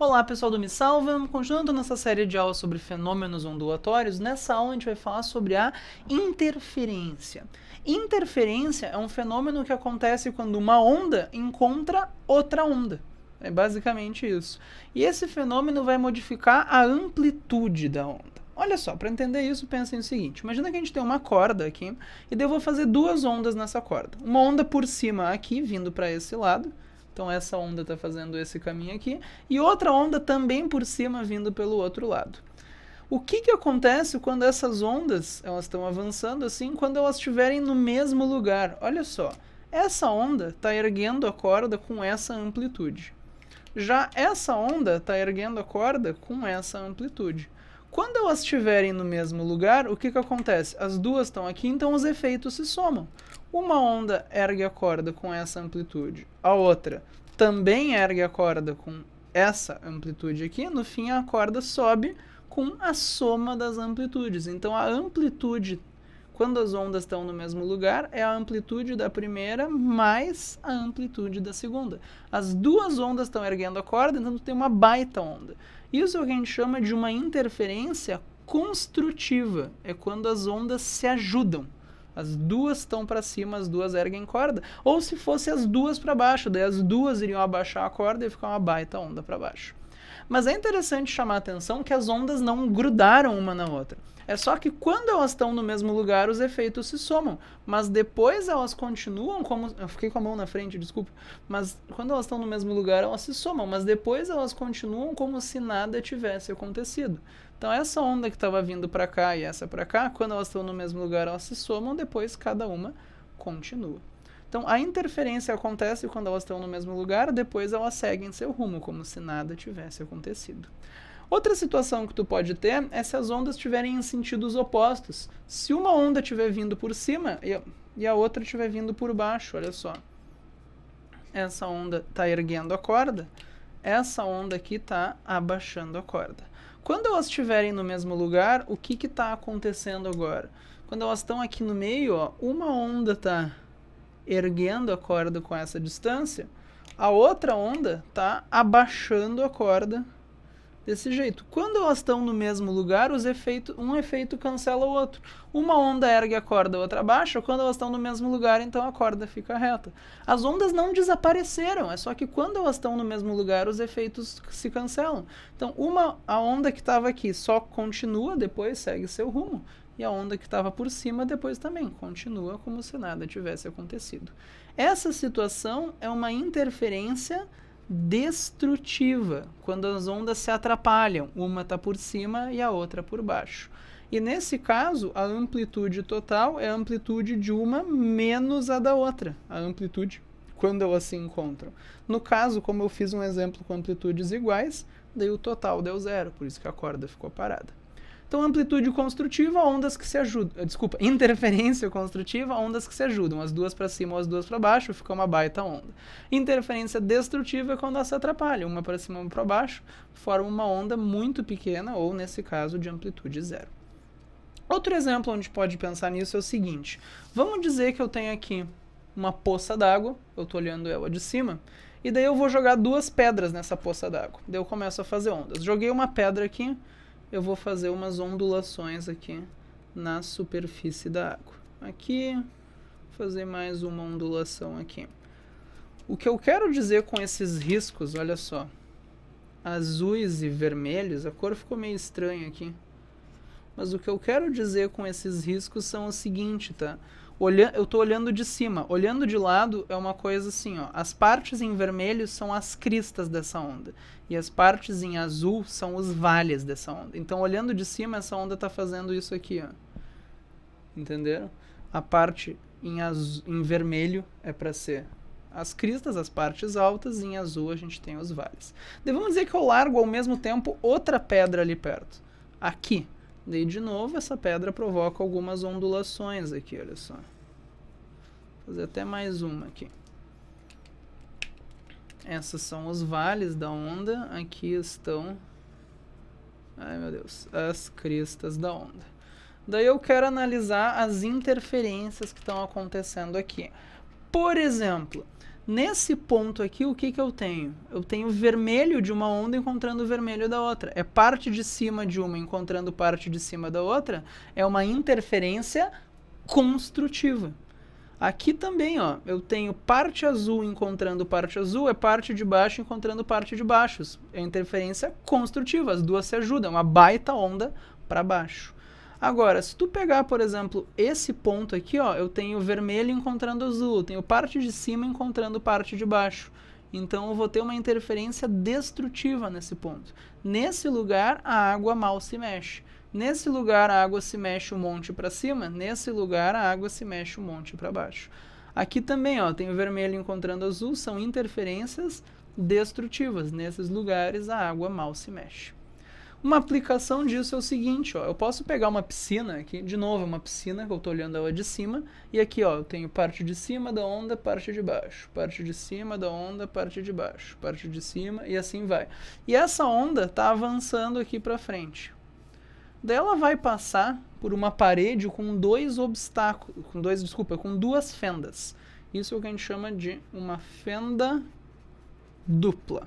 Olá pessoal do Me Salva, continuando nossa série de aulas sobre fenômenos ondulatórios, nessa aula a gente vai falar sobre a interferência. Interferência é um fenômeno que acontece quando uma onda encontra outra onda. É basicamente isso. E esse fenômeno vai modificar a amplitude da onda. Olha só, para entender isso, pensa no seguinte. Imagina que a gente tem uma corda aqui, e daí eu vou fazer duas ondas nessa corda. Uma onda por cima aqui, vindo para esse lado. Então essa onda está fazendo esse caminho aqui. E outra onda também por cima, vindo pelo outro lado. O que acontece quando essas ondas elas estão avançando assim, quando elas estiverem no mesmo lugar? Olha só, essa onda está erguendo a corda com essa amplitude. Já essa onda está erguendo a corda com essa amplitude. Quando elas estiverem no mesmo lugar, o que acontece? As duas estão aqui, então os efeitos se somam. Uma onda ergue a corda com essa amplitude, a outra também ergue a corda com essa amplitude aqui, no fim a corda sobe com a soma das amplitudes. Então a amplitude, quando as ondas estão no mesmo lugar, é a amplitude da primeira mais a amplitude da segunda. As duas ondas estão erguendo a corda, então tem uma baita onda. Isso é o que a gente chama de uma interferência construtiva. É quando as ondas se ajudam. As duas estão para cima, as duas erguem corda. Ou se fosse as duas para baixo, daí as duas iriam abaixar a corda e ficar uma baita onda para baixo. Mas é interessante chamar a atenção que as ondas não grudaram uma na outra. É só que quando elas estão no mesmo lugar, os efeitos se somam. Mas depois elas continuam como... Eu fiquei com a mão na frente, desculpa. Mas quando elas estão no mesmo lugar, elas se somam. Mas depois elas continuam como se nada tivesse acontecido. Então essa onda que estava vindo para cá e essa para cá, quando elas estão no mesmo lugar, elas se somam. Depois cada uma continua. Então, a interferência acontece quando elas estão no mesmo lugar, depois elas seguem seu rumo, como se nada tivesse acontecido. Outra situação que tu pode ter é se as ondas estiverem em sentidos opostos. Se uma onda estiver vindo por cima e a outra estiver vindo por baixo, olha só. Essa onda está erguendo a corda, essa onda aqui está abaixando a corda. Quando elas estiverem no mesmo lugar, o que está acontecendo agora? Quando elas estão aqui no meio, ó, uma onda está erguendo a corda com essa distância, a outra onda está abaixando a corda desse jeito. Quando elas estão no mesmo lugar, um efeito cancela o outro. Uma onda ergue a corda, a outra abaixa. Quando elas estão no mesmo lugar, então a corda fica reta. As ondas não desapareceram, é só que quando elas estão no mesmo lugar, os efeitos se cancelam. Então, a onda que estava aqui só continua, depois segue seu rumo. E a onda que estava por cima depois também continua como se nada tivesse acontecido. Essa situação é uma interferência destrutiva, quando as ondas se atrapalham, uma está por cima e a outra por baixo. E nesse caso, a amplitude total é a amplitude de uma menos a da outra, a amplitude quando elas se encontram. No caso, como eu fiz um exemplo com amplitudes iguais, daí o total deu zero, por isso que a corda ficou parada. Então, amplitude construtiva, ondas que se ajudam. Desculpa, interferência construtiva, ondas que se ajudam. As duas para cima ou as duas para baixo, fica uma baita onda. Interferência destrutiva é quando elas se atrapalham. Uma para cima ou uma para baixo, forma uma onda muito pequena, ou nesse caso, de amplitude zero. Outro exemplo onde pode pensar nisso é o seguinte. Vamos dizer que eu tenho aqui uma poça d'água, eu estou olhando ela de cima, e daí eu vou jogar duas pedras nessa poça d'água. Daí eu começo a fazer ondas. Joguei uma pedra aqui, eu vou fazer umas ondulações aqui na superfície da água. Aqui, fazer mais uma ondulação aqui. O que eu quero dizer com esses riscos, olha só, azuis e vermelhos, a cor ficou meio estranha aqui. Mas o que eu quero dizer com esses riscos são o seguinte, tá? Eu estou olhando de cima. Olhando de lado é uma coisa assim, ó. As partes em vermelho são as cristas dessa onda. E as partes em azul são os vales dessa onda. Então, olhando de cima, essa onda está fazendo isso aqui, ó. Entenderam? A parte em vermelho é para ser as cristas, as partes altas, e em azul a gente tem os vales. Daí vamos dizer que eu largo ao mesmo tempo outra pedra ali perto. Aqui. Daí, de novo, essa pedra provoca algumas ondulações aqui, olha só. Vou fazer até mais uma aqui. Essas são os vales da onda. Aqui estão... Ai, meu Deus. As cristas da onda. Daí eu quero analisar as interferências que estão acontecendo aqui. Por exemplo, Nesse ponto aqui, o que eu tenho? Eu tenho vermelho de uma onda encontrando o vermelho da outra. É parte de cima de uma encontrando parte de cima da outra. É uma interferência construtiva. Aqui também, ó, eu tenho parte azul encontrando parte azul, é parte de baixo encontrando parte de baixo. É interferência construtiva, as duas se ajudam, uma baita onda para baixo. Agora, se tu pegar, por exemplo, esse ponto aqui, ó, eu tenho vermelho encontrando azul, eu tenho parte de cima encontrando parte de baixo. Então, eu vou ter uma interferência destrutiva nesse ponto. Nesse lugar, a água mal se mexe. Nesse lugar, a água se mexe um monte para cima. Nesse lugar, a água se mexe um monte para baixo. Aqui também, ó, tenho vermelho encontrando azul, são interferências destrutivas. Nesses lugares, a água mal se mexe. Uma aplicação disso é o seguinte, ó, eu posso pegar uma piscina aqui, de novo, uma piscina que eu estou olhando ela de cima, e aqui, ó, eu tenho parte de cima da onda, parte de baixo, parte de cima da onda, parte de baixo, parte de cima, e assim vai. E essa onda está avançando aqui para frente. Daí ela vai passar por uma parede com dois obstáculos, com duas fendas. Isso é o que a gente chama de uma fenda dupla.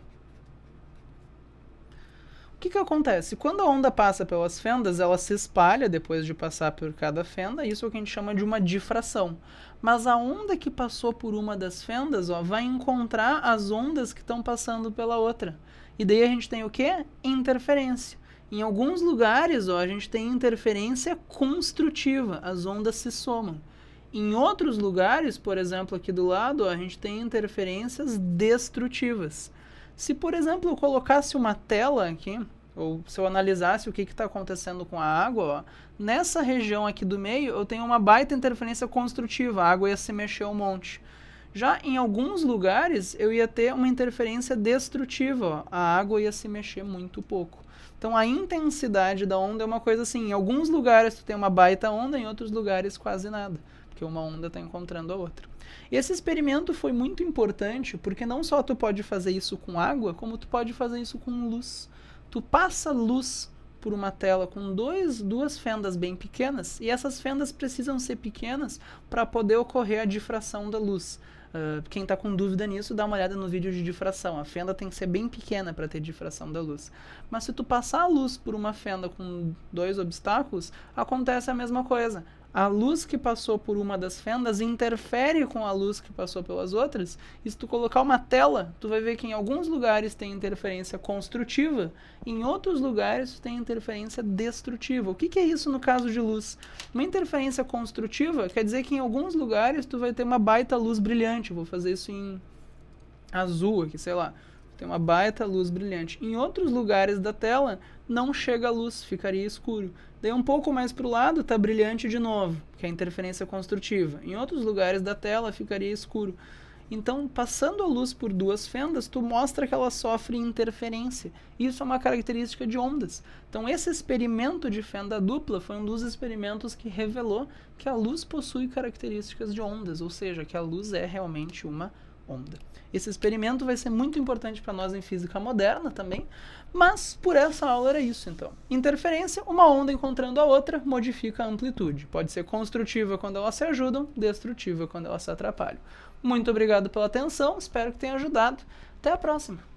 O que acontece? Quando a onda passa pelas fendas, ela se espalha depois de passar por cada fenda, isso é o que a gente chama de uma difração. Mas a onda que passou por uma das fendas, ó, vai encontrar as ondas que estão passando pela outra. E daí a gente tem o quê? Interferência. Em alguns lugares, ó, a gente tem interferência construtiva, as ondas se somam. Em outros lugares, por exemplo, aqui do lado, ó, a gente tem interferências destrutivas. Se, por exemplo, eu colocasse uma tela aqui, ou se eu analisasse o que está acontecendo com a água, ó, nessa região aqui do meio eu tenho uma baita interferência construtiva, a água ia se mexer um monte. Já em alguns lugares eu ia ter uma interferência destrutiva, ó, a água ia se mexer muito pouco. Então a intensidade da onda é uma coisa assim, em alguns lugares tu tem uma baita onda, em outros lugares quase nada, porque uma onda está encontrando a outra. E esse experimento foi muito importante, porque não só tu pode fazer isso com água, como tu pode fazer isso com luz. Tu passa luz por uma tela com duas fendas bem pequenas, e essas fendas precisam ser pequenas para poder ocorrer a difração da luz. Quem está com dúvida nisso, dá uma olhada no vídeo de difração. A fenda tem que ser bem pequena para ter difração da luz. Mas se tu passar a luz por uma fenda com dois obstáculos, acontece a mesma coisa. A luz que passou por uma das fendas interfere com a luz que passou pelas outras. E se tu colocar uma tela, tu vai ver que em alguns lugares tem interferência construtiva, e em outros lugares tu tem interferência destrutiva. O que é isso no caso de luz? Uma interferência construtiva quer dizer que em alguns lugares tu vai ter uma baita luz brilhante. Vou fazer isso em azul aqui, sei lá. Tem uma baita luz brilhante. Em outros lugares da tela não chega a luz, ficaria escuro. Daí um pouco mais para o lado está brilhante de novo, que é a interferência construtiva. Em outros lugares da tela ficaria escuro. Então, passando a luz por duas fendas, tu mostra que ela sofre interferência. Isso é uma característica de ondas. Então, esse experimento de fenda dupla foi um dos experimentos que revelou que a luz possui características de ondas, ou seja, que a luz é realmente uma onda. Esse experimento vai ser muito importante para nós em física moderna também, mas por essa aula era isso então. Interferência, uma onda encontrando a outra, modifica a amplitude. Pode ser construtiva quando elas se ajudam, destrutiva quando elas se atrapalham. Muito obrigado pela atenção, espero que tenha ajudado. Até a próxima!